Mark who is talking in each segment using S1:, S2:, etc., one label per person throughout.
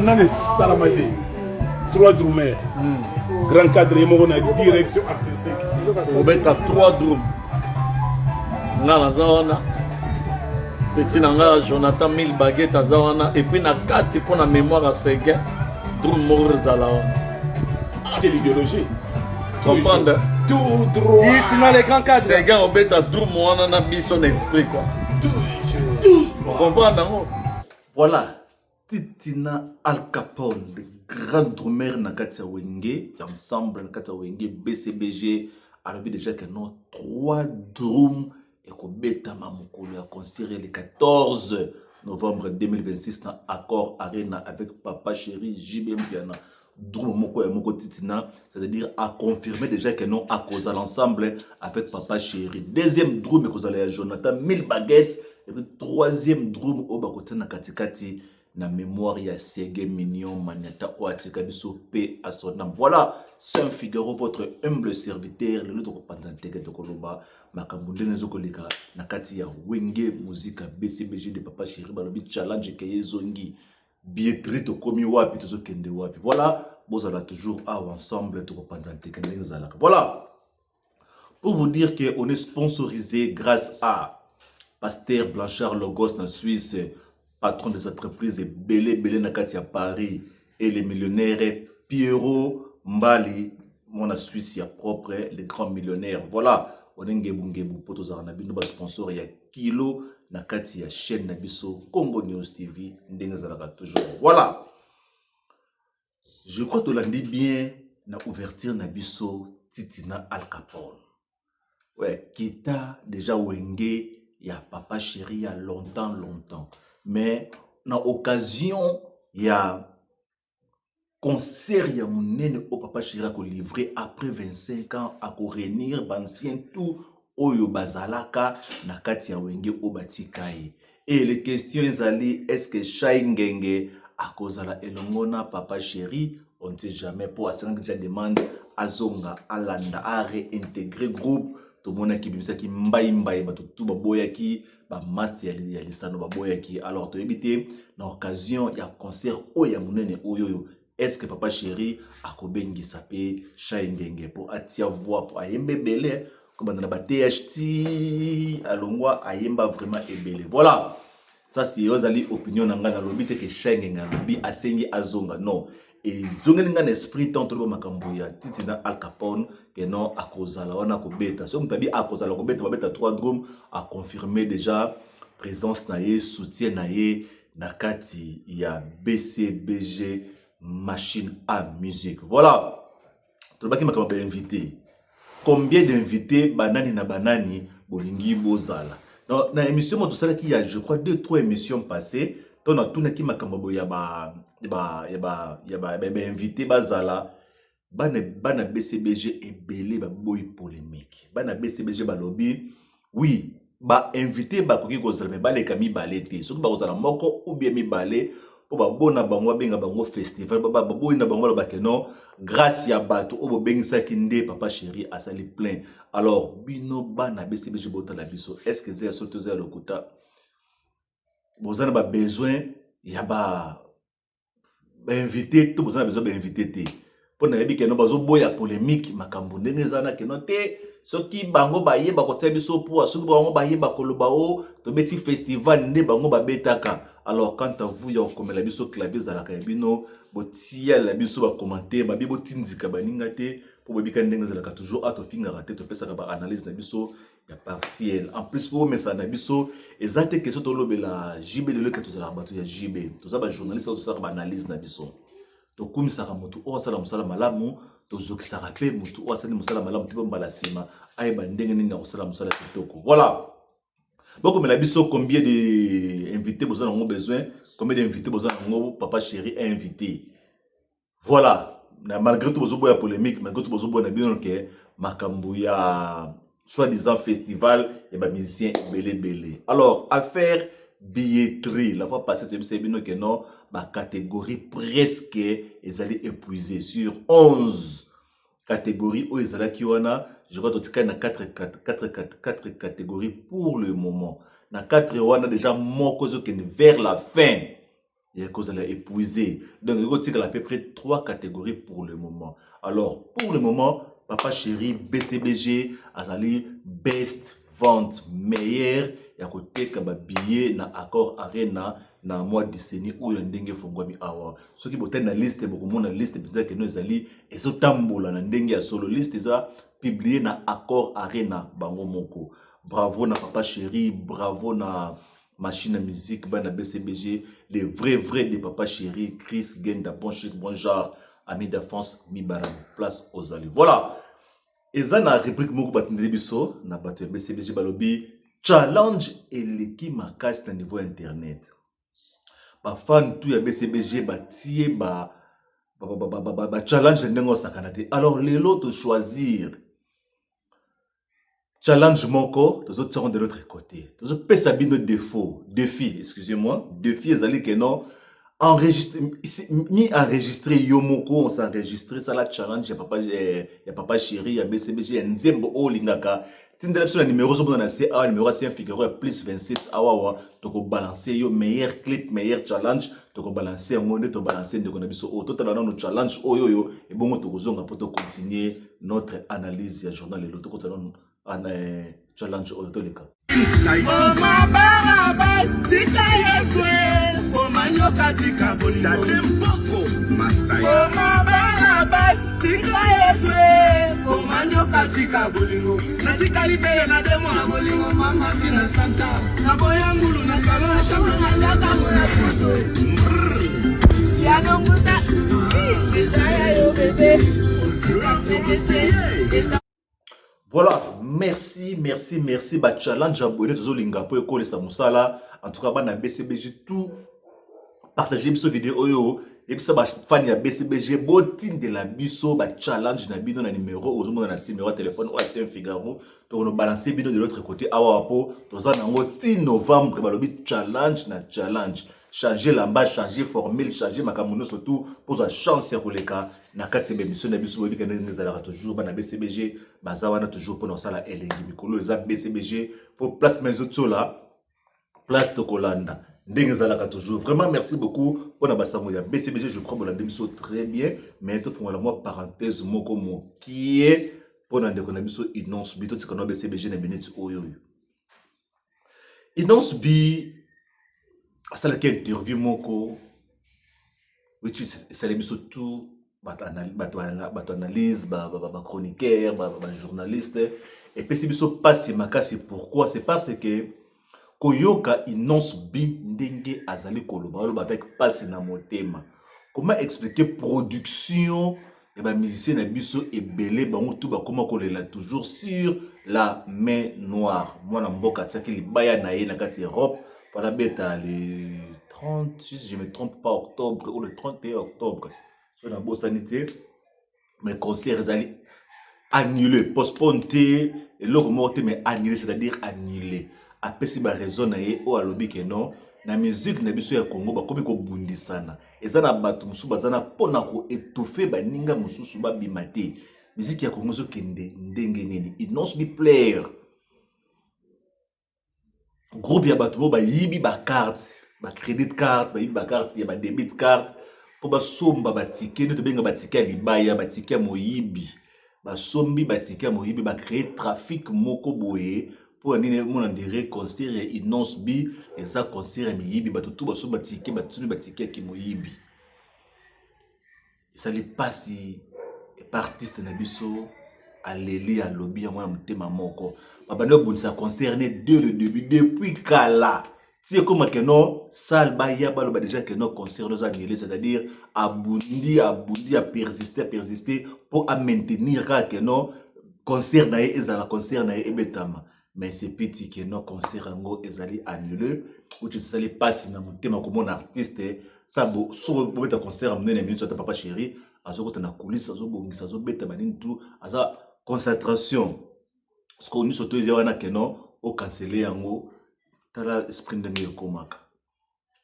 S1: nane salamati 3 drummer grand cadre mo na direction artistique
S2: obeta 3 drum nga naza wana petit nanga Jonathan 1000 baguettes aza wana et puis na kati pour na mémoire à Séguin drum moko ezala wana
S1: quelle idéologie
S2: comprendre
S1: tout droit
S3: Si tu as les grands cadres.
S2: Séguin obeta drum wana na biso na esprit quoi comprendre nango.
S4: Voilà, Titina Al Capone, le grand drummer Nakatia Wenge, ensemble Nakatia Wenge, BCBG, alors déjà que nous 3 drums et qu'on bêta Mamoukoulou a considéré le 14 novembre 2026 dans Accord Arena avec Papa Chéri, JBM Piana, drum Moko et Moko Titina, c'est-à-dire à confirmer déjà que nous à cause à l'ensemble avec Papa Chéri. Deuxième drum et qu'on allait à Jonathan 1000 baguettes. Et puis troisième drum au bakote na katikati na mémoire ya Séguin Mignon Maniata Oatika biso paix à son âme. Voilà, Saint Figaro, votre humble serviteur, le luto ko pantanteke to koloba makambo ndenge zokoleka na kati ya Wenge Musique BCBG de Papa Chéri balobi challenge ke zongi billetterie to komi wapi to kende wapi. Voilà, bozala toujours ensemble to ko pantanteke ndenge zalaka. Voilà. Pour vous dire que on est sponsorisé grâce à Pasteur Blanchard Logos na Suisse, patron des entreprises Belé Nakati à Paris et les millionnaires Pierrot Mbali, mon Suisse ya propre, les grands millionnaires. Voilà, on est ngebu poto za na bino ba sponsor ya Kilo Nakati ya chaîne Nabiso Congo News TV ndenge zalaka toujours. Voilà. Je crois que l'on dit bien na ouverture Nabiso Titina Al Capone. Ouais, kita déjà Wenge. Il y a Papa Chéri il y a longtemps. Mais, dans l'occasion, il y a concert, il y a mon nene au Papa Chéri à livrer après 25 ans à réunir l'ancien tout Oyo Bazalaka Nakati ya Wenge Obatikai. Et les questions allaient, est-ce que Shaingenge à cause de la Elongona Papa Chéri, on ne sait jamais pour assurer déjà demande à Zonga, à Landa, à réintégrer groupe. Tout le monde qui bimisa qui mbaye tout baboya qui ba master ya lisano baboya qui alors to éviter dans occasion il y a concert o ya munene oyoyo est-ce que Papa Chéri akobengi sapé Shaingenge pour atia voix pour ayembe belé comme dans ba THT alongwa ayemba vraiment ebelé. Voilà, ça c'est ozali opinion nanga na lobby que Shaingenge lobby asengi azonga non. Et zonga esprit tant to makambo ya Titina Al Capone que non à cause la wana ko beta so mtabi à cause la ko beta ba beta 3 drums a confirmé déjà présence na ye soutien na ye na kati ya BCBG machine à musique. Voilà, to baki makambo ba invité combien d'invités banani na banani bolingi bozala non na émission mo to sala ki ya je crois 2-3 émissions passées on a tout qui m'a kamabo yaba invité bazala bana BCBG et belé ba boy polémique bana BCBG ba lobby oui ba invité ba koki kozala me baleka mibalé soki ba kozala moko ou bien mibalé po ba bona bango benga bango festival ba boy na bango ba non grâce ya bato o bo bengisa kinde Papa Chéri asali plein alors bino bana BCBG botala biso est-ce que c'est surtout za lokuta vous avez besoin, il y a invité, tout vous avez besoin d'inviter. Pour ne pas que nous avons besoin de polémique, makambo ndenge zana que noté, ce qui bango baye ba kote biso pour, ce qui bango baye ba kolobao, to beti festival ne bango ba betaka. Alors quant à vous, ya comme la biso clavier za la kabino, botia la biso ba commenter, ba bibo tindika ba ningate, pour bobika ndenge za la toujours ato finga raté to pesa ba analyse na biso. Ya partiel. En plus, vous mettez ça dans biso. Exacte question to lobe la JB de le que tous la bateau ya JB. Tout ça ba journaliste tout ça ba analyse na biso. To comme ça ramoto o sala musala malamu to zoki ça rappelle mutu o sala musala malamu tipo mbala sima ay ba ndenge nini na sala musala kitoko. Voilà. Donc mais la biso combien de invités vous en avez besoin? Combien d'invités vous en avez Papa Chéri a invité? Voilà. Malgré tout vos polémiques, malgré tout vos bonnes bien que makambo ya soi-disant festival et bah musicien belé. Alors affaire billetterie la fois passée tu sais bien que non ma catégorie presque ils allaient épuiser sur 11 catégories où ils allaient qui wana je crois que na 4 catégories pour le moment na 4 wana déjà mon cause que vers la fin il y a cause à épuisé. Donc, il y a à peu près 3 catégories pour le moment. Alors, pour le moment, Papa Chéri, BCBG, Azali, best vente meilleure. Il y a côté que billet na accord arena na mois de décennie où il y a ndenge fongwami awa. Ceux qui botent na liste, beaucoup de monde na liste, peut-être que nous allons, et ce tambola na ndenge ya solo liste, ils ont publié na accord arena bango moko. Bravo na Papa Chéri, bravo na Machine à musique, na BCBG, les vrais de Papa Chéri, Chris Genda, bonjour, ami de France, Mibaram, place aux allées. Voilà. Et ça, na rubrique moko batindeli biso, na bato ya BCBG balobi, challenge eleki makasi na niveau internet. Ba fan tout ya BCBG batie ba challenge ndengo sakanate. Alors les lots choisir challenge moko, les autres seront de l'autre côté. Les autres pèsent nos défauts, défi, excusez-moi, défi ezali que non enregistré ni enregistré yomoko on s'enregistré ça la challenge ya papa Chéri ya BCBG ya nzembo o lingaka tindela sur le numéro so na c'est a numéro c'est un figaro ya plus 26 awawa to ko balancer yo meilleur clip meilleur challenge to ko balancer ngonde to balancer ndeko na biso o total na no challenge oyo et bon to ko zonga pour continuer notre analyse ya journal le to ko tana challenge oyo to leka
S3: katika bonde mboko Masai tika yeswe omanyo katika bolingo natika libere na demo na bolingo mama tina santa na boyangulu na salon shamba na laka moya kuso ya nonguta desaya yo bébé utika sekese.
S4: Voilà, merci ba challenge abonné zo linga po ekole sa musala en tout cas ba na BCBG tout partager biso vidéo oyo et puis ça ba fan ya BCBG botin de la biso ba challenge na bino na numéro ozo mona na numéro téléphone ou c'est un Figaro to no balancer bino de l'autre côté awa po to za nango 10 novembre ba lobi challenge na challenge changer lamba changer formule changer makamuno surtout pour la chance ya koleka na kati be mission na biso bobika nezala toujours ba na BCBG bazawana toujours pour sala elengi mikolo za BCBG pour place maison tsola place Tokolanda. Toujours. Vraiment, merci beaucoup pour la BCBG. Je crois que vous très bien. Mais il faut moi parenthèse moko qui est pour la inonce bi to BCBG na minute oyo. Inonce bi ça la interview moko which is ça les biso tout analyse chroniqueur journaliste et puis c'est biso passe makasi pourquoi c'est parce que Koyoka inonce bi ndenge azali koloba avec passe na motema. Comment expliquer production et ba musicien na biso ebele bango tout ba comment kolela toujours sur la main noire. Moi na mboka tsaki libaya na ye na kati Europe para beta le 30 si je me trompe pas octobre ou le 31 octobre. Sur la sanité mes concerts ezali annulé, postponé et l'autre morte mais annulé c'est-à-dire annulé. Apesi ba raison na ye o alobi ke non na musique na biso ya Congo ba komi ko bundisana eza na batu musu bazana pona ko étouffer ba ninga mususu ba bimate musique ya Congo zo kende ndenge nini it not be player groupe ya batu bo ba yibi ba carte ba credit card ba yibi ba carte ya ba debit card po ba somba ba ticket to benga ba ticket libaya ba ticket moyibi ba sombi ba ticket moyibi ba créer trafic moko boye pour un dire concert inonce bi et ça concert miyibi ba tout ba so ba ticket ba tunu ba ticket ki moyibi ça les passe artiste na biso aleli a lobby ya mwana mutema moko ba bando bonisa concerné dès le début depuis kala si comme que non salle ba ya ba loba déjà que non concert nous annulé c'est-à-dire abundi a persister pour maintenir que non concert na ezala concert na ebetama. Mais c'est petit que nos concerts ango ezali annulé ou tu sais les passer na mutema comme un artiste ça bo sur bo beta concert amener na minute Papa Chéri azoko na coulisse azobongisa azobeta banini tout aza concentration ce qu'on nous surtout wana que non au canceller ango tala esprit ndenge yokomaka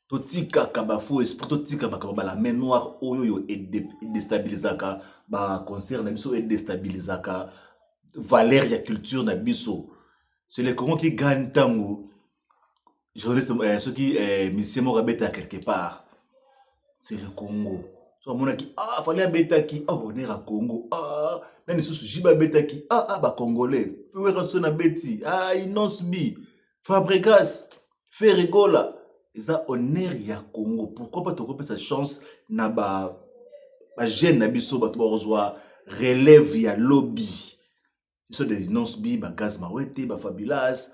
S4: to tika kabafo esprit to tika bakaba la main noire oyo et déstabilisaka ba concert na biso et déstabilisaka valeur ya culture na biso. C'est les Congo qui gagnent tango. Journaliste, ceux qui musicien morabeta quelque part. c'est le Congo. So mona ki fallait abetaki honneur à Congo. Même sous jiba abetaki ba congolais. Fouera sona beti. Inosbi. Fabregas. Ferregola. Eza honneur ya Congo. Pourquoi pas te sa chance na ba jeune na biso ba to ba relève ya lobby. Ils sont des Inosbi, ba Gaz Mawete, ba Fabilas.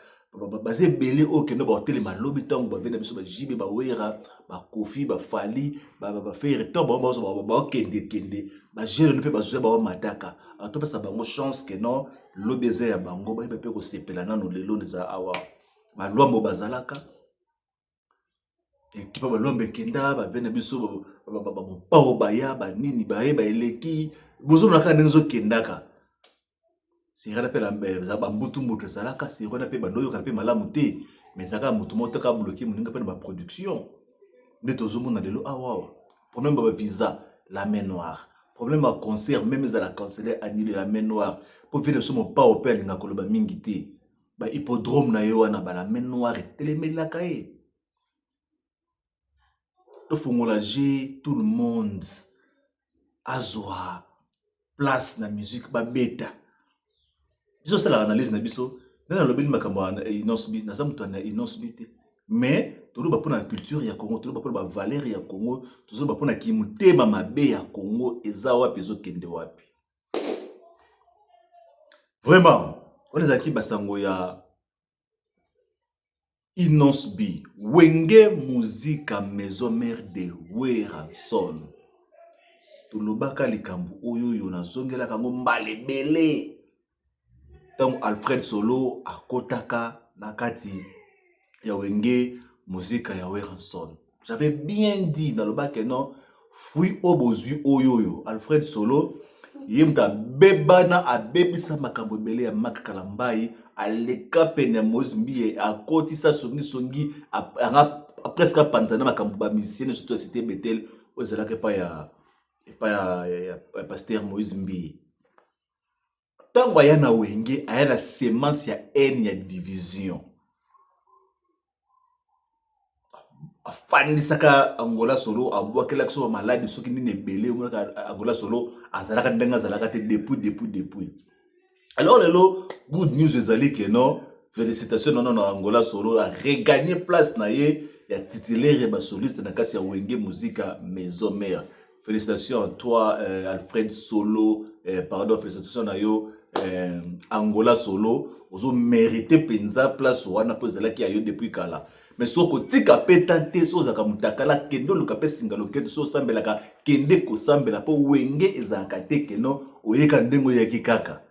S4: Basé belé au kendo ba hotel ma lobby tango ba vena biso ba jibe ba wera ba kofi ba fali ba faire temps ba kende ba jeune ne peut pas ba mataka to pesa bango chance que non lobby za ya bango ba pe ko sepela nano lelo nza awa ba lwambo bazalaka ekipa ba lombe kenda ba vena biso ba pa ba ya ba nini ba eleki bozo na ka nzo kendaka. Si on appelle un boutumbutu salaka, si on appelle un noyo kanapé malamuté, mais ça a mutumoto ka bloqué mon ingapé ma production. De tozomo na lelo problème de visa, la main noire. Problème à concert, même à la canceller annulé la main noire. Pour venir sur mon pas au père l'inga koloba mingité. Ba hippodrome na yo na ba la main noire et télémé la kaé. Le fongolagé tout le monde. Azwa place na musique ba beta. Biso sala analyse na biso na lobeli makambo na Inosbi na zamuto na Inosbi te mais tolo ba pona culture ya Congo tolo ba pona ba valeur ya Congo tolo ba pona kimutema mabe ya Congo eza wapi zo kende wapi vraiment on est aki basango ya Inosbi wenge musique maison mère de Weranson tolo baka likambu oyo yo na zongela kango mbalebele. Donc Alfred Solo a kotaka nakati ya wenge musique ya Weranson. J'avais bien dit dans le bac que non fui obozui oyoyo Alfred Solo yemta bebana a bebisa makambo bele ya makalambai aleka pena mozimbi a kotisa songi a presque pantana makambo ba musicien surtout cité Betel ozela ke pa ya pasteur Moïse Mbi. Tango aya na wenge aya la semence ya haine ya division. Afandisaka Angola Solo abwakela kiso malade soki nini ebele Angola Solo azalaka ndenga azalaka te depuis. Alors lelo good news ezali que non félicitations non Angola Solo a regagné place na ye ya titulaire ba soliste na kati ya wenge musica maison mère. Félicitations à toi Alfred Solo pardon félicitations na yo Angola Solo ozo mérité penza place wana pozela ki ayo depuis kala mais soko tika petante so zaka mutakala kendo luka pesinga loketo so sambela ka kende ko sambela po wenge ezaka te keno oyeka ndengo ya kikaka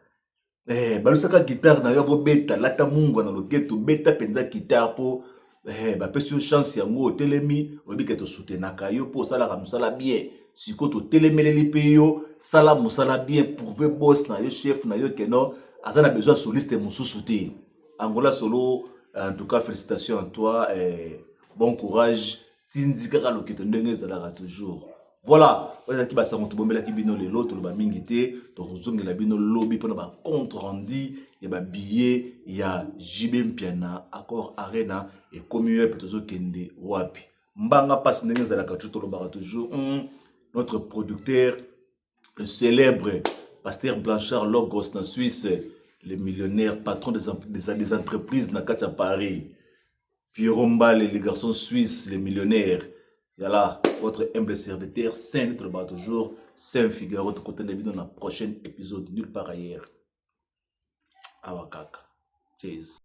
S4: balusaka guitare na yo po beta lata mungu na loketo beta penza guitare po ba pesi chance yango telemi obike to soutenaka yo po sala ka musala bien. Si tu télémélé yo sala musala bien prouver boss na yo chef na yo keno azana besoin soliste mususuti Angola Solo en tout cas félicitations à toi et bon courage tindika ka loketo ndenge zalaka toujours voilà on ki basango to bombela ki bino lelo to ba mingité to zongela bino lobby pona ba compte rendu ya ba billet ya JB Mpiana accord arena et communion peut kende wapi mbanga passe ndenge zalaka toujours notre producteur, le célèbre pasteur Blanchard Logos en Suisse, le millionnaire, patron des entreprises dans Paris. Pierrot Mbale, les garçons suisses, les millionnaires. Voilà, votre humble serviteur, Saint toujours, Saint Figaro, de côté de dans le prochain épisode, nulle part ailleurs. Awakaka. Cheers.